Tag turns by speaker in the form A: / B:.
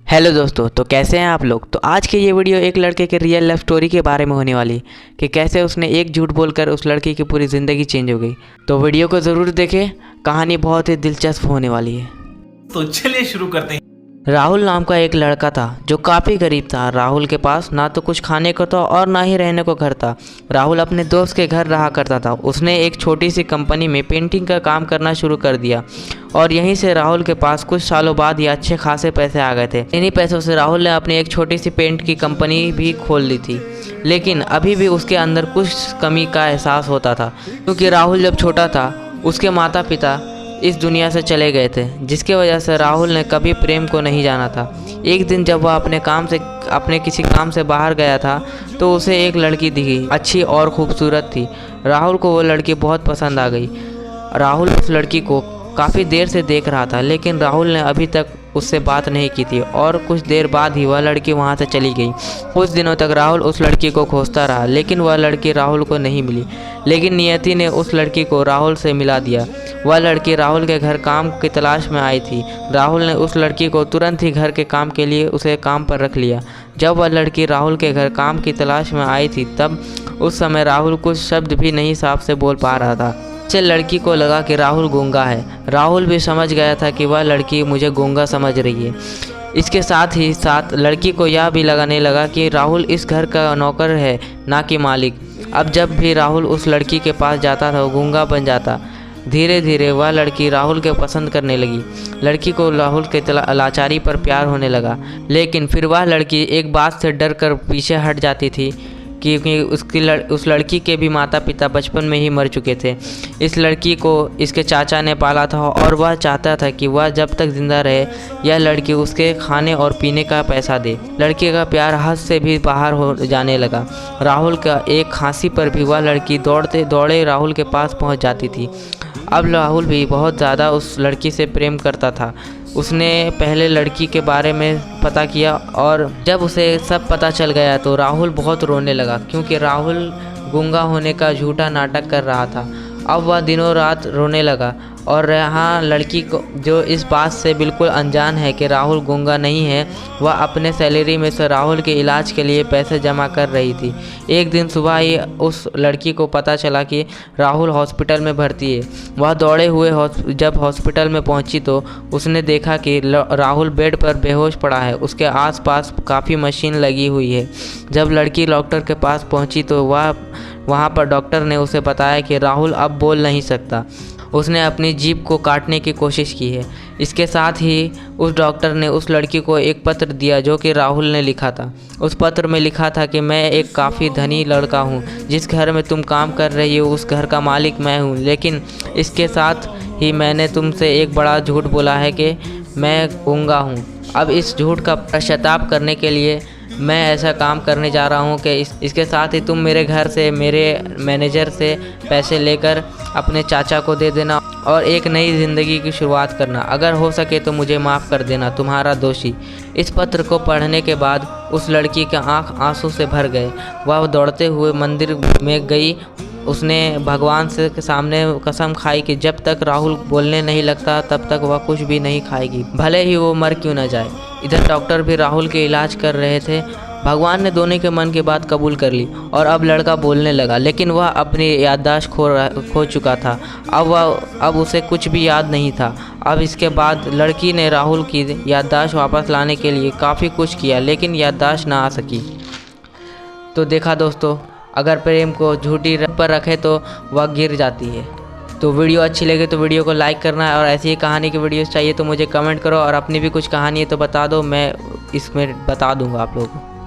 A: Hello दोस्तों, तो कैसे हैं आप लोग। तो आज की ये वीडियो एक लड़के के रियल लाइफ स्टोरी के बारे में होने वाली है कि कैसे उसने एक झूठ बोलकर उस लड़की की पूरी ज़िंदगी चेंज हो गई। तो वीडियो को ज़रूर देखें, कहानी बहुत ही दिलचस्प होने वाली है।
B: तो चलिए शुरू करते हैं।
A: राहुल नाम का एक लड़का था जो काफ़ी गरीब था। राहुल के पास ना तो कुछ खाने को था और ना ही रहने को घर था। राहुल अपने दोस्त के घर रहा करता था। उसने एक छोटी सी कंपनी में पेंटिंग का काम करना शुरू कर दिया और यहीं से राहुल के पास कुछ सालों बाद ही अच्छे खासे पैसे आ गए थे। इन्हीं पैसों से राहुल ने अपनी एक छोटी सी पेंट की कंपनी भी खोल ली थी, लेकिन अभी भी उसके अंदर कुछ कमी का एहसास होता था, क्योंकि राहुल जब छोटा था उसके माता पिता इस दुनिया से चले गए थे, जिसकी वजह से राहुल ने कभी प्रेम को नहीं जाना था। एक दिन जब वह अपने किसी काम से बाहर गया था तो उसे एक लड़की दिखी, अच्छी और खूबसूरत थी। राहुल को वो लड़की बहुत पसंद आ गई। राहुल उस लड़की को काफ़ी देर से देख रहा था, लेकिन राहुल ने अभी तक उससे बात नहीं की थी और कुछ देर बाद ही वह लड़की वहाँ से चली गई। कुछ दिनों तक राहुल उस लड़की को खोजता रहा, लेकिन वह लड़की राहुल को नहीं मिली। लेकिन नियति ने उस लड़की को राहुल से मिला दिया। वह लड़की राहुल के घर काम की तलाश में आई थी। राहुल ने उस लड़की को तुरंत ही घर के काम के लिए उसे काम पर रख लिया। जब वह लड़की राहुल के घर काम की तलाश में आई थी, तब उस समय राहुल कुछ शब्द भी नहीं साफ से बोल पा रहा था। इससे लड़की को लगा कि राहुल गूंगा है। राहुल भी समझ गया था कि वह लड़की मुझे गूंगा समझ रही है। इसके साथ ही साथ लड़की को यह भी लगाने लगा कि राहुल इस घर का नौकर है, ना कि मालिक। अब जब भी राहुल उस लड़की के पास जाता था वो गूंगा बन जाता। धीरे धीरे वह लड़की राहुल के पसंद करने लगी। लड़की को राहुल के लाचारी पर प्यार होने लगा, लेकिन फिर वह लड़की एक बात से डर कर पीछे हट जाती थी, क्योंकि उस लड़की के भी माता पिता बचपन में ही मर चुके थे। इस लड़की को इसके चाचा ने पाला था और वह चाहता था कि वह जब तक जिंदा रहे यह लड़की उसके खाने और पीने का पैसा दे। लड़की का प्यार हद से भी बाहर हो जाने लगा। राहुल का एक खांसी पर भी वह लड़की दौड़ते दौड़े राहुल के पास पहुंच जाती थी। अब राहुल भी बहुत ज़्यादा उस लड़की से प्रेम करता था। उसने पहले लड़की के बारे में पता किया और जब उसे सब पता चल गया तो राहुल बहुत रोने लगा, क्योंकि राहुल गूंगा होने का झूठा नाटक कर रहा था। अब वह दिनों रात रोने लगा और यहाँ लड़की को, जो इस बात से बिल्कुल अनजान है कि राहुल गूंगा नहीं है, वह अपने सैलरी में से राहुल के इलाज के लिए पैसे जमा कर रही थी। एक दिन सुबह ही उस लड़की को पता चला कि राहुल हॉस्पिटल में भर्ती है। वह दौड़े हुए जब हॉस्पिटल में पहुंची तो उसने देखा कि राहुल बेड पर बेहोश पड़ा है। उसके आसपास काफ़ी मशीन लगी हुई है। जब लड़की डॉक्टर के पास पहुंची तो वहाँ पर डॉक्टर ने उसे बताया कि राहुल अब बोल नहीं सकता। उसने अपनी जीभ को काटने की कोशिश की है। इसके साथ ही उस डॉक्टर ने उस लड़की को एक पत्र दिया जो कि राहुल ने लिखा था। उस पत्र में लिखा था कि मैं एक काफ़ी धनी लड़का हूँ, जिस घर में तुम काम कर रही हो उस घर का मालिक मैं हूँ, लेकिन इसके साथ ही मैंने तुमसे एक बड़ा झूठ बोला है कि मैं गूंगा हूँ। अब इस झूठ का पश्चाताप करने के लिए मैं ऐसा काम करने जा रहा हूँ कि इसके साथ ही तुम मेरे घर से, मेरे मैनेजर से पैसे लेकर अपने चाचा को दे देना और एक नई ज़िंदगी की शुरुआत करना। अगर हो सके तो मुझे माफ़ कर देना, तुम्हारा दोषी। इस पत्र को पढ़ने के बाद उस लड़की के आंख आंसू से भर गए। वह दौड़ते हुए मंदिर में गई। उसने भगवान से सामने कसम खाई कि जब तक राहुल बोलने नहीं लगता तब तक वह कुछ भी नहीं खाएगी, भले ही वो मर क्यों न जाए। इधर डॉक्टर भी राहुल के इलाज कर रहे थे। भगवान ने दोनों के मन की बात कबूल कर ली और अब लड़का बोलने लगा, लेकिन वह अपनी याददाश्त खो चुका था। अब उसे कुछ भी याद नहीं था। अब इसके बाद लड़की ने राहुल की याददाश्त वापस लाने के लिए काफ़ी कुछ किया, लेकिन याददाश्त ना आ सकी। तो देखा दोस्तों, अगर प्रेम को झूठी पर रखे तो वह गिर जाती है। तो वीडियो अच्छी लगे तो वीडियो को लाइक करना है और ऐसी ही कहानी की वीडियोस चाहिए तो मुझे कमेंट करो और अपनी भी कुछ कहानी है तो बता दो, मैं इसमें बता दूंगा आप लोगों को।